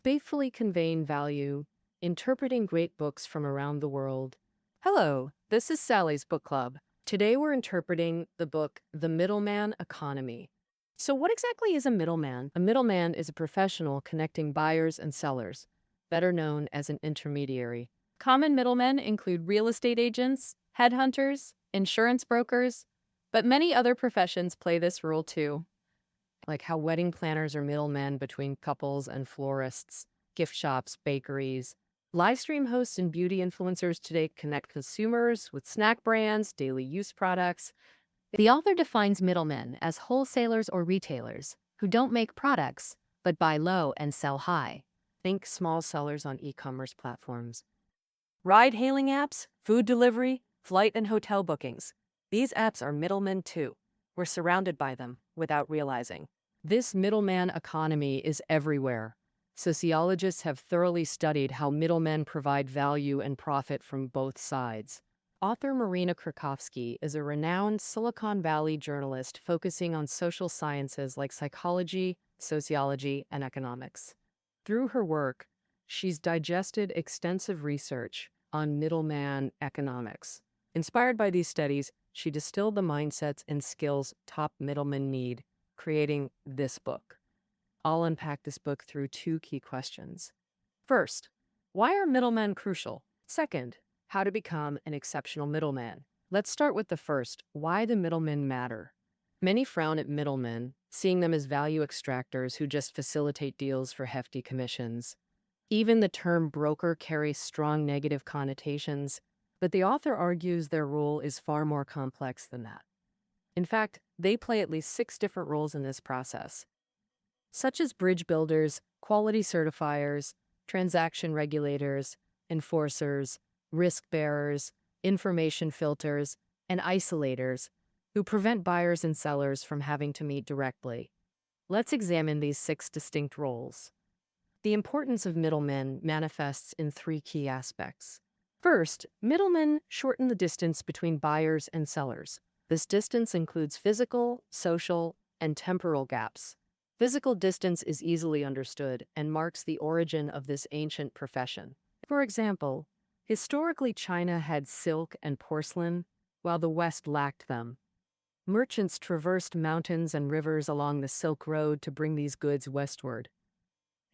faithfully conveying value, interpreting great books from around the world. Hello, this is Sally's Book Club. Today we're interpreting the book The Middleman Economy. So, what exactly is a middleman? A middleman is a professional connecting buyers and sellers, better known as an intermediary. Common middlemen include real estate agents, headhunters, insurance brokers, but many other professions play this role too, like how wedding planners are middlemen between couples and florists, gift shops, bakeries. Live stream hosts and beauty influencers today connect consumers with snack brands, daily use products. The author defines middlemen as wholesalers or retailers who don't make products, but buy low and sell high. Think small sellers on e-commerce platforms. Ride-hailing apps, food delivery, flight and hotel bookings. These apps are middlemen too. We're surrounded by them without realizing. This middleman economy is everywhere. Sociologists have thoroughly studied how middlemen provide value and profit from both sides. Author Marina Krakowski is a renowned Silicon Valley journalist focusing on social sciences like psychology, sociology, and economics. Through her work, she's digested extensive research on middleman economics. Inspired by these studies, she distilled the mindsets and skills top middlemen need, creating this book. I'll unpack this book through two key questions. First, why are middlemen crucial? Second, how to become an exceptional middleman. Let's start with the first, why the middlemen matter. Many frown at middlemen, seeing them as value extractors who just facilitate deals for hefty commissions. Even the term broker carries strong negative connotations, but the author argues their role is far more complex than that. In fact, they play at least 6 different roles in this process, such as bridge builders, quality certifiers, transaction regulators, enforcers, risk bearers, information filters, and isolators who prevent buyers and sellers from having to meet directly. Let's examine these 6 distinct roles. The importance of middlemen manifests in 3 key aspects. First, middlemen shorten the distance between buyers and sellers. This distance includes physical, social, and temporal gaps. Physical distance is easily understood and marks the origin of this ancient profession. For example, historically China had silk and porcelain, while the West lacked them. Merchants traversed mountains and rivers along the Silk Road to bring these goods westward.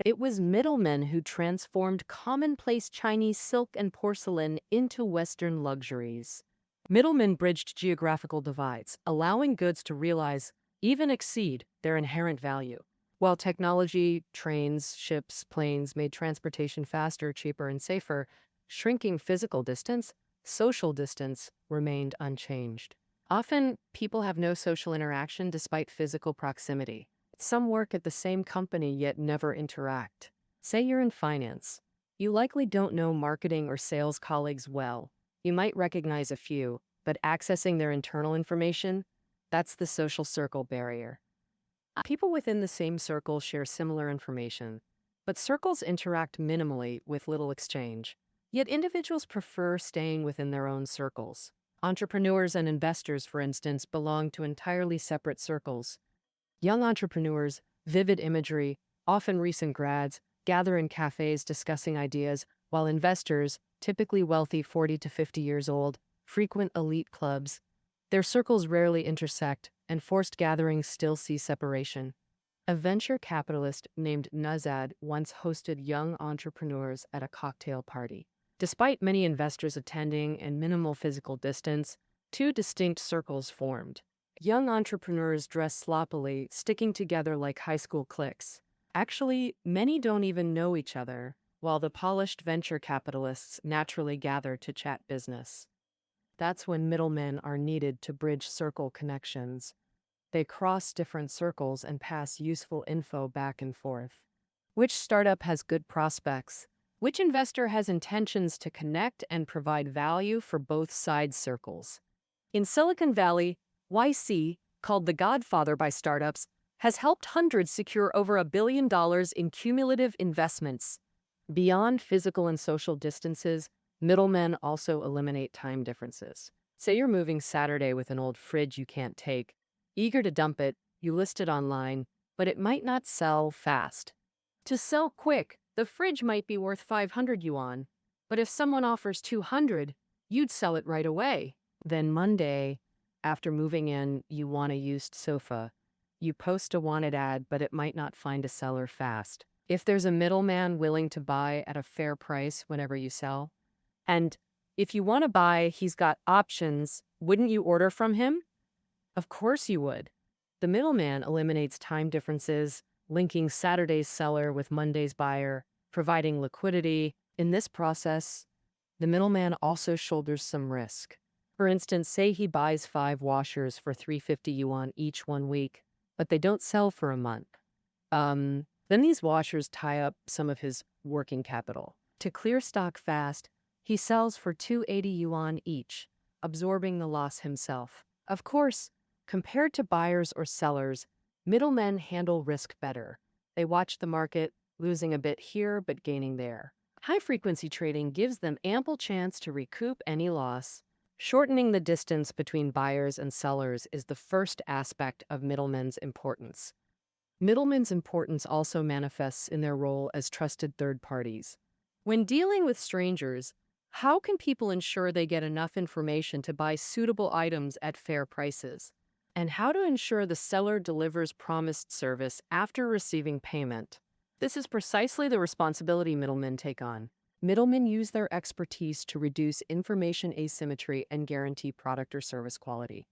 It was middlemen who transformed commonplace Chinese silk and porcelain into Western luxuries. Middlemen bridged geographical divides, allowing goods to realize, even exceed, their inherent value. While technology, trains, ships, planes made transportation faster, cheaper, and safer, shrinking physical distance, social distance remained unchanged. Often, people have no social interaction despite physical proximity. Some work at the same company yet never interact. Say you're in finance. You likely don't know marketing or sales colleagues well. You might recognize a few, but accessing their internal information, that's the social circle barrier. People within the same circle share similar information, but circles interact minimally with little exchange. Yet individuals prefer staying within their own circles. Entrepreneurs and investors, for instance, belong to entirely separate circles. Young entrepreneurs, vivid imagery, often recent grads, gather in cafes discussing ideas, while investors, typically wealthy 40 to 50 years old, frequent elite clubs. Their circles rarely intersect, and forced gatherings still see separation. A venture capitalist named Nazad once hosted young entrepreneurs at a cocktail party. Despite many investors attending and minimal physical distance, 2 distinct circles formed. Young entrepreneurs dress sloppily, sticking together like high school cliques. Actually, many don't even know each other, while the polished venture capitalists naturally gather to chat business. That's when middlemen are needed to bridge circle connections. They cross different circles and pass useful info back and forth. Which startup has good prospects? Which investor has intentions to connect and provide value for both sides' circles? In Silicon Valley, YC, called the godfather by startups, has helped hundreds secure over $1 billion in cumulative investments. Beyond physical and social distances, middlemen also eliminate time differences. Say you're moving Saturday with an old fridge you can't take. Eager to dump it, you list it online, but it might not sell fast. To sell quick, The fridge might be worth 500 yuan, but if someone offers 200, you'd sell it right away. Then Monday, after moving in, you want a used sofa. You post a wanted ad, but it might not find a seller fast. If there's a middleman willing to buy at a fair price whenever you sell, and if you want to buy, he's got options, wouldn't you order from him? Of course you would. The middleman eliminates time differences, linking Saturday's seller with Monday's buyer, providing liquidity. In this process, the middleman also shoulders some risk. For instance, say he buys 5 washers for 350 yuan each 1 week, but they don't sell for a month. Then these washers tie up some of his working capital. To clear stock fast, he sells for 280 yuan each, absorbing the loss himself. Of course, compared to buyers or sellers, middlemen handle risk better. They watch the market, losing a bit here but gaining there. High-frequency trading gives them ample chance to recoup any loss. Shortening the distance between buyers and sellers is the first aspect of middlemen's importance. Middlemen's importance also manifests in their role as trusted third parties. When dealing with strangers, how can people ensure they get enough information to buy suitable items at fair prices? And how to ensure the seller delivers promised service after receiving payment? This is precisely the responsibility middlemen take on. Middlemen use their expertise to reduce information asymmetry and guarantee product or service quality.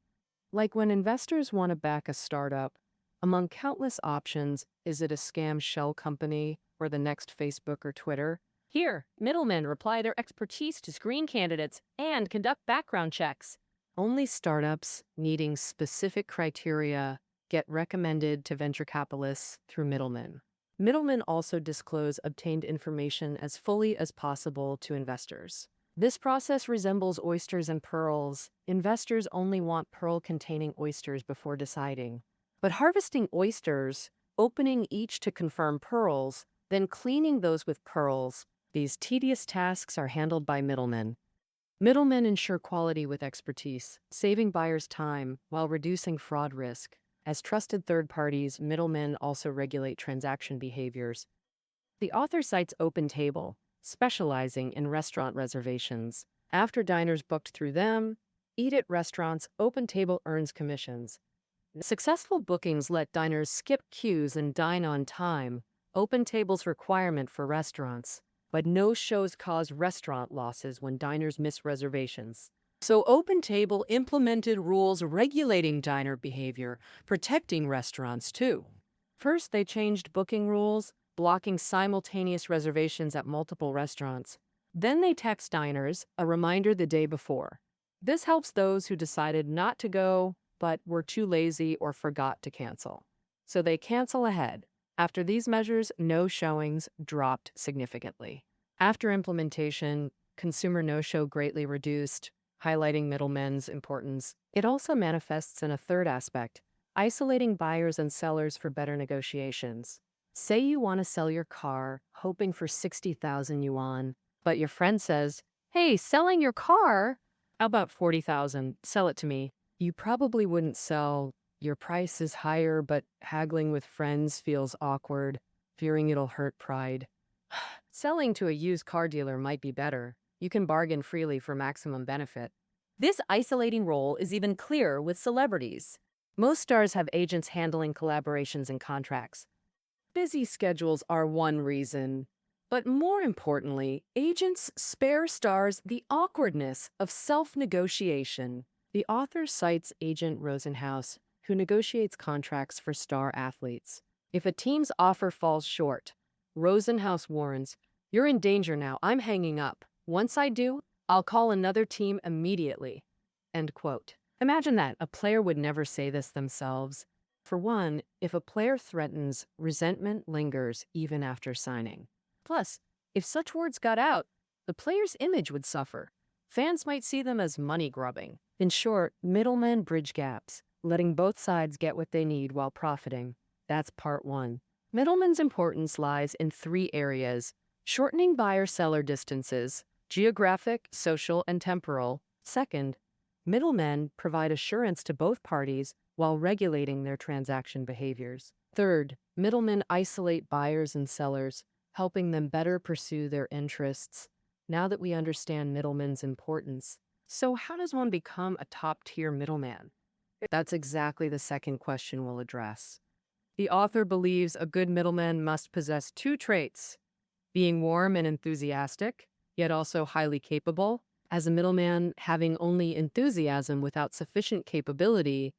Like when investors want to back a startup, among countless options, is it a scam shell company or the next Facebook or Twitter? Here, middlemen apply their expertise to screen candidates and conduct background checks. Only startups needing specific criteria get recommended to venture capitalists through middlemen. Middlemen also disclose obtained information as fully as possible to investors. This process resembles oysters and pearls. Investors only want pearl-containing oysters before deciding. But harvesting oysters, opening each to confirm pearls, then cleaning those with pearls, these tedious tasks are handled by middlemen. Middlemen ensure quality with expertise, saving buyers time while reducing fraud risk. As trusted third parties, middlemen also regulate transaction behaviors. The author cites OpenTable, specializing in restaurant reservations. After diners booked through them eat at restaurants, OpenTable earns commissions. Successful bookings let diners skip queues and dine on time, OpenTable's requirement for restaurants. But no-shows cause restaurant losses when diners miss reservations. So OpenTable implemented rules regulating diner behavior, protecting restaurants too. First, they changed booking rules, blocking simultaneous reservations at multiple restaurants. Then they text diners a reminder the day before. This helps those who decided not to go but were too lazy or forgot to cancel. So they cancel ahead. After these measures, no-showings dropped significantly. After implementation, consumer no-show greatly reduced, highlighting middlemen's importance. It also manifests in a third aspect, isolating buyers and sellers for better negotiations. Say you want to sell your car, hoping for 60,000 yuan, but your friend says, "Hey, selling your car? How about 40,000? Sell it to me." You probably wouldn't sell. Your price is higher, but haggling with friends feels awkward, fearing it'll hurt pride. Selling to a used car dealer might be better. You can bargain freely for maximum benefit. This isolating role is even clearer with celebrities. Most stars have agents handling collaborations and contracts. Busy schedules are one reason. But more importantly, agents spare stars the awkwardness of self-negotiation. The author cites agent Rosenhaus, who negotiates contracts for star athletes. If a team's offer falls short, Rosenhaus warns, "You're in danger now, I'm hanging up. Once I do, I'll call another team immediately." End quote. Imagine that. A player would never say this themselves. For one, if a player threatens, resentment lingers even after signing. Plus, if such words got out, the player's image would suffer. Fans might see them as money grubbing. In short, middlemen bridge gaps, letting both sides get what they need while profiting. That's part one. Middlemen's importance lies in 3 areas: shortening buyer-seller distances, geographic, social, and temporal. Second, middlemen provide assurance to both parties while regulating their transaction behaviors. Third, middlemen isolate buyers and sellers, helping them better pursue their interests. Now that we understand middlemen's importance, so how does one become a top-tier middleman? That's exactly the second question we'll address. The author believes a good middleman must possess two traits: being warm and enthusiastic, yet also highly capable. As a middleman, having only enthusiasm without sufficient capability,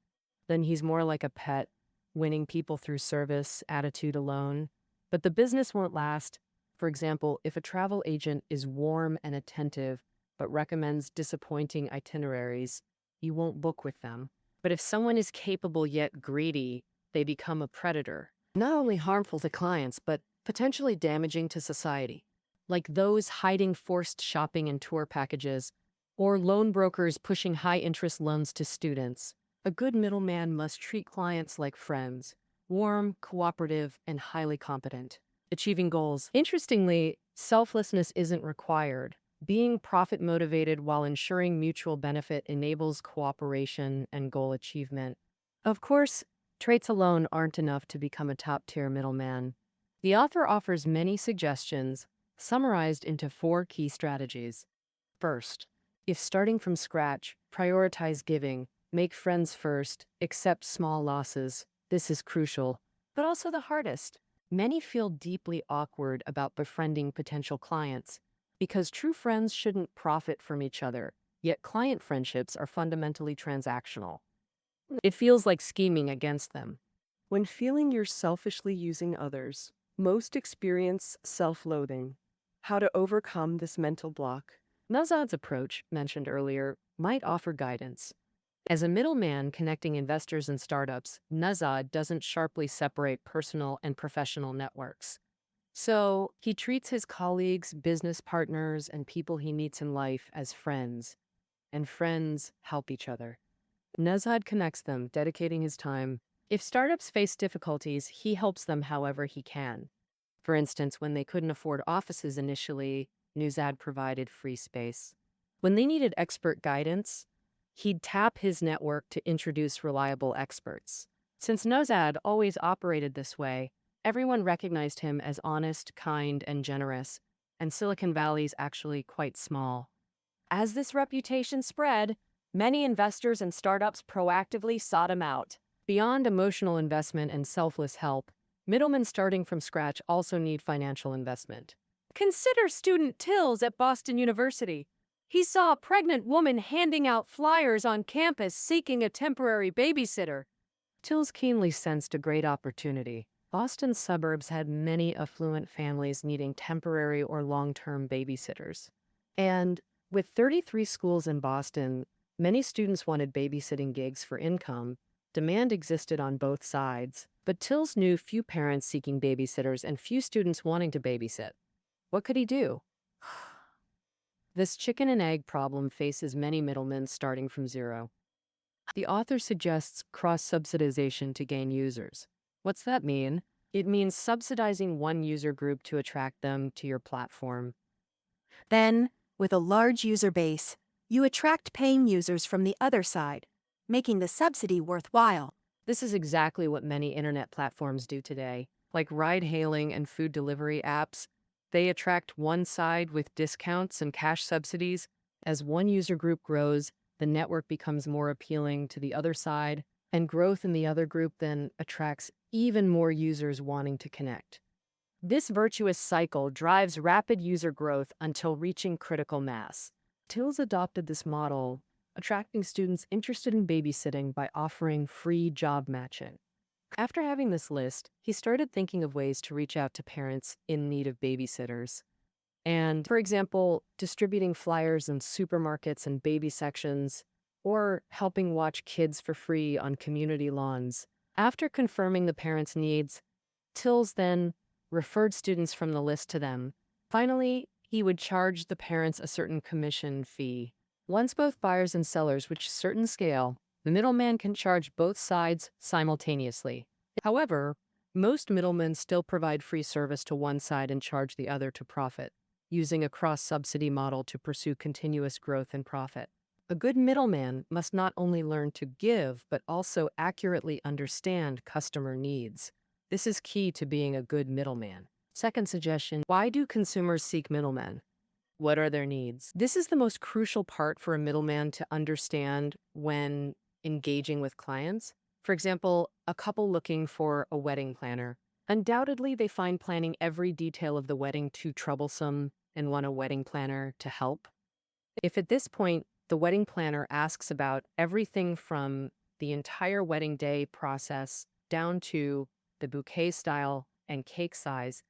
then he's more like a pet, winning people through service, attitude alone. But the business won't last. For example, if a travel agent is warm and attentive, but recommends disappointing itineraries, you won't book with them. But if someone is capable yet greedy, they become a predator, not only harmful to clients, but potentially damaging to society, like those hiding forced shopping and tour packages, or loan brokers pushing high-interest loans to students. A good middleman must treat clients like friends, warm, cooperative, and highly competent, achieving goals. Interestingly, selflessness isn't required. Being profit-motivated while ensuring mutual benefit enables cooperation and goal achievement. Of course, traits alone aren't enough to become a top-tier middleman. The author offers many suggestions, summarized into 4 key strategies. First, if starting from scratch, prioritize giving, make friends first, accept small losses. This is crucial, but also the hardest. Many feel deeply awkward about befriending potential clients because true friends shouldn't profit from each other, yet client friendships are fundamentally transactional. It feels like scheming against them. When feeling you're selfishly using others, most experience self-loathing. How to overcome this mental block? Nazad's approach, mentioned earlier, might offer guidance. As a middleman connecting investors and startups, Nazad doesn't sharply separate personal and professional networks. So he treats his colleagues, business partners, and people he meets in life as friends, and friends help each other. Nazad connects them, dedicating his time. If startups face difficulties, he helps them however he can. For instance, when they couldn't afford offices initially, Nazad provided free space. When they needed expert guidance, he'd tap his network to introduce reliable experts. Since Nazad always operated this way, everyone recognized him as honest, kind, and generous, and Silicon Valley's actually quite small. As this reputation spread, many investors and startups proactively sought him out. Beyond emotional investment and selfless help, middlemen starting from scratch also need financial investment. Consider student Tills at Boston University. He saw a pregnant woman handing out flyers on campus seeking a temporary babysitter. Tills keenly sensed a great opportunity. Boston's suburbs had many affluent families needing temporary or long-term babysitters. And with 33 schools in Boston, many students wanted babysitting gigs for income. Demand existed on both sides, but Tills knew few parents seeking babysitters and few students wanting to babysit. What could he do? This chicken and egg problem faces many middlemen starting from zero. The author suggests cross-subsidization to gain users. What's that mean? It means subsidizing one user group to attract them to your platform. Then, with a large user base, you attract paying users from the other side, making the subsidy worthwhile. This is exactly what many internet platforms do today. Like ride-hailing and food delivery apps, they attract one side with discounts and cash subsidies. As one user group grows, the network becomes more appealing to the other side, and growth in the other group then attracts even more users wanting to connect. This virtuous cycle drives rapid user growth until reaching critical mass. Tills adopted this model, attracting students interested in babysitting by offering free job matching. After having this list, he started thinking of ways to reach out to parents in need of babysitters. And, for example, distributing flyers in supermarkets and baby sections, or helping watch kids for free on community lawns. After confirming the parents' needs, Tills then referred students from the list to them. Finally, he would charge the parents a certain commission fee. Once both buyers and sellers reach a certain scale, the middleman can charge both sides simultaneously. However, most middlemen still provide free service to one side and charge the other to profit, using a cross-subsidy model to pursue continuous growth and profit. A good middleman must not only learn to give, but also accurately understand customer needs. This is key to being a good middleman. Second suggestion, why do consumers seek middlemen? What are their needs? This is the most crucial part for a middleman to understand when engaging with clients. For example, a couple looking for a wedding planner. Undoubtedly, they find planning every detail of the wedding too troublesome and want a wedding planner to help. If at this point, the wedding planner asks about everything from the entire wedding day process down to the bouquet style and cake size,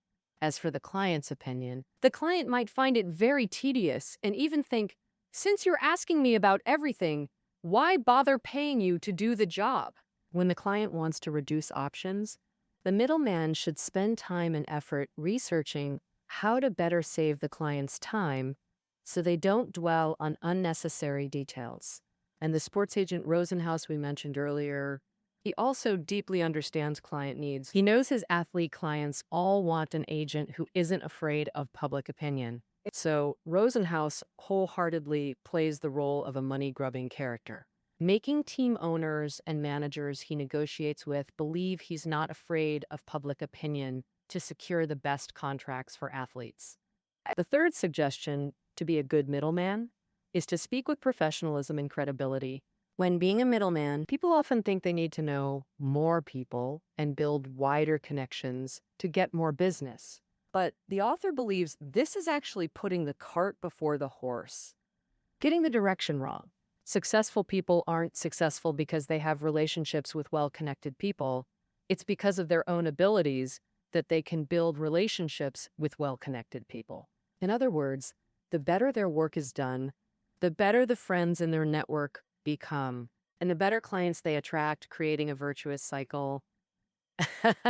as for the client's opinion, the client might find it very tedious and even think, since you're asking me about everything, why bother paying you to do the job? When the client wants to reduce options, the middleman should spend time and effort researching how to better save the client's time so they don't dwell on unnecessary details. And the sports agent Rosenhaus we mentioned earlier, he also deeply understands client needs. He knows his athlete clients all want an agent who isn't afraid of public opinion. So Rosenhaus wholeheartedly plays the role of a money-grubbing character, making team owners and managers he negotiates with believe he's not afraid of public opinion to secure the best contracts for athletes. The third suggestion to be a good middleman is to speak with professionalism and credibility. When being a middleman, people often think they need to know more people and build wider connections to get more business. But the author believes this is actually putting the cart before the horse, getting the direction wrong. Successful people aren't successful because they have relationships with well-connected people. It's because of their own abilities that they can build relationships with well-connected people. In other words, the better their work is done, the better the friends in their network become, and the better clients they attract, creating a virtuous cycle.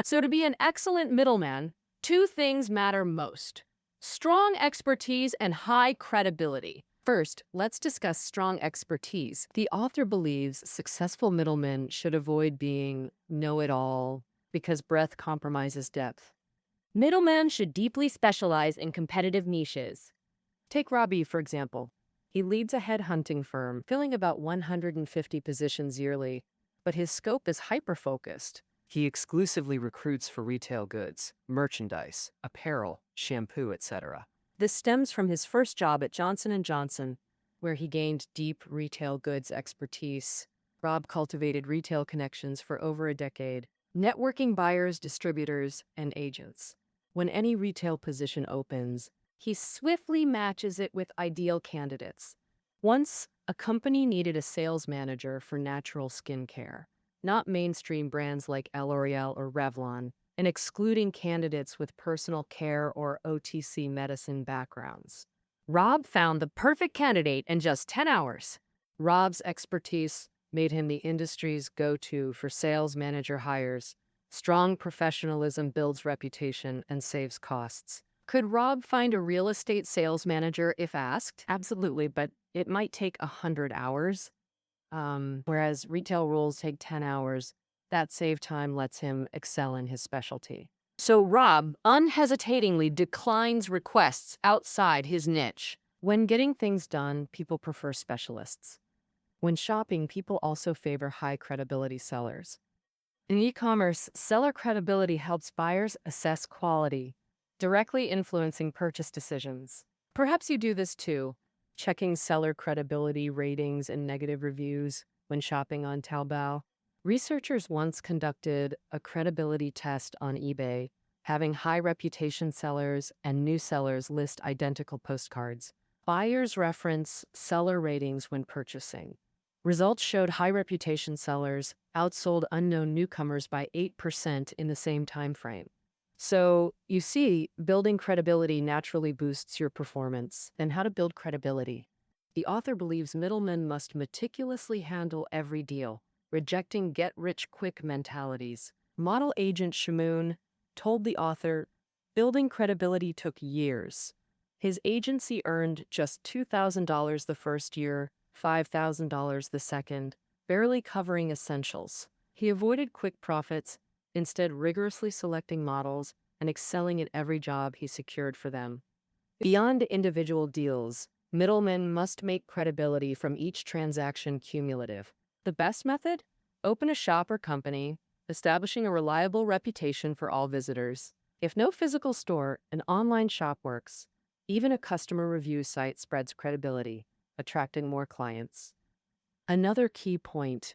So to be an excellent middleman, two things matter most: strong expertise and high credibility. First, let's discuss strong expertise. The author believes successful middlemen should avoid being know-it-all because breadth compromises depth. Middlemen should deeply specialize in competitive niches. Take Robbie, for example. He leads a headhunting firm, filling about 150 positions yearly, but his scope is hyper-focused. He exclusively recruits for retail goods, merchandise, apparel, shampoo, etc. This stems from his first job at Johnson & Johnson, where he gained deep retail goods expertise. Rob cultivated retail connections for over a decade, networking buyers, distributors, and agents. When any retail position opens, he swiftly matches it with ideal candidates. Once, a company needed a sales manager for natural skincare, not mainstream brands like L'Oreal or Revlon, and excluding candidates with personal care or OTC medicine backgrounds. Rob found the perfect candidate in just 10 hours. Rob's expertise made him the industry's go-to for sales manager hires. Strong professionalism builds reputation and saves costs. Could Rob find a real estate sales manager if asked? Absolutely, but it might take 100 hours. Whereas retail roles take 10 hours. That save time lets him excel in his specialty. So Rob unhesitatingly declines requests outside his niche. When getting things done, people prefer specialists. When shopping, people also favor high credibility sellers. In e-commerce, seller credibility helps buyers assess quality, directly influencing purchase decisions. Perhaps you do this too, checking seller credibility ratings and negative reviews when shopping on Taobao. Researchers once conducted a credibility test on eBay, having high reputation sellers and new sellers list identical postcards. Buyers reference seller ratings when purchasing. Results showed high reputation sellers outsold unknown newcomers by 8% in the same time frame. So, you see, building credibility naturally boosts your performance. Then how to build credibility? The author believes middlemen must meticulously handle every deal, rejecting get-rich-quick mentalities. Model agent Shamoon told the author, building credibility took years. His agency earned just $2,000 the first year, $5,000 the second, barely covering essentials. He avoided quick profits, instead rigorously selecting models and excelling at every job he secured for them. Beyond individual deals, middlemen must make credibility from each transaction cumulative. The best method? Open a shop or company, establishing a reliable reputation for all visitors. If no physical store, an online shop works. Even a customer review site spreads credibility, attracting more clients. Another key point: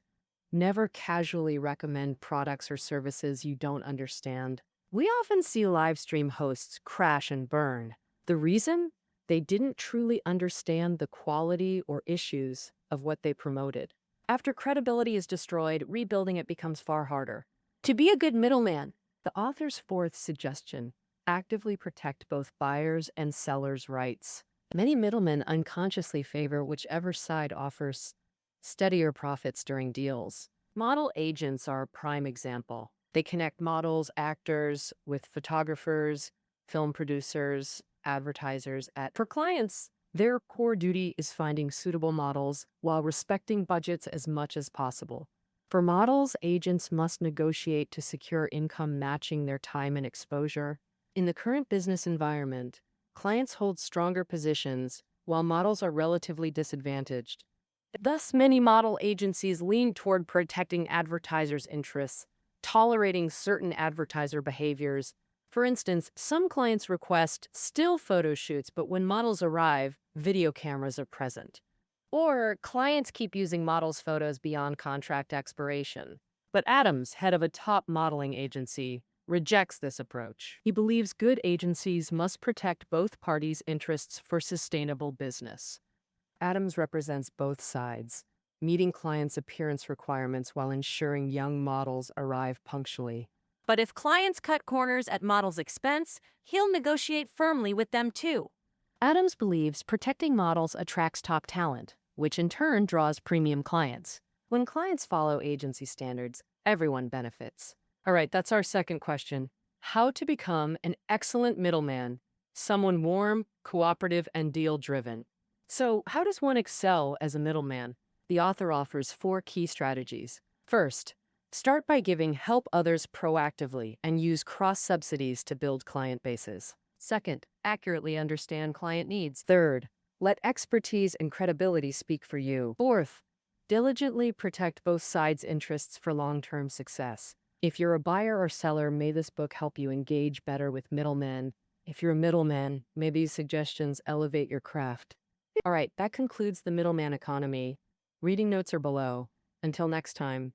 never casually recommend products or services you don't understand. We often see live stream hosts crash and burn. The reason? They didn't truly understand the quality or issues of what they promoted. After credibility is destroyed, rebuilding it becomes far harder. To be a good middleman, the author's fourth suggestion: actively protect both buyers' and sellers' rights. Many middlemen unconsciously favor whichever side offers steadier profits during deals. Model agents are a prime example. They connect models, actors with photographers, film producers, advertisers. For clients, their core duty is finding suitable models while respecting budgets as much as possible. For models, agents must negotiate to secure income matching their time and exposure. In the current business environment, clients hold stronger positions while models are relatively disadvantaged. Thus, many model agencies lean toward protecting advertisers' interests, tolerating certain advertiser behaviors. For instance, some clients request still photo shoots, but when models arrive, video cameras are present. Or clients keep using models' photos beyond contract expiration. But Adams, head of a top modeling agency, rejects this approach. He believes good agencies must protect both parties' interests for sustainable business. Adams represents both sides, meeting clients' appearance requirements while ensuring young models arrive punctually. But if clients cut corners at models' expense, he'll negotiate firmly with them too. Adams believes protecting models attracts top talent, which in turn draws premium clients. When clients follow agency standards, everyone benefits. All right, that's our second question. How to become an excellent middleman, someone warm, cooperative, and deal-driven. So, how does one excel as a middleman? The author offers 4 key strategies. First, start by giving help others proactively and use cross-subsidies to build client bases. Second, accurately understand client needs. Third, let expertise and credibility speak for you. Fourth, diligently protect both sides' interests for long-term success. If you're a buyer or seller, may this book help you engage better with middlemen. If you're a middleman, may these suggestions elevate your craft. All right, that concludes the middleman economy. Reading notes are below. Until next time.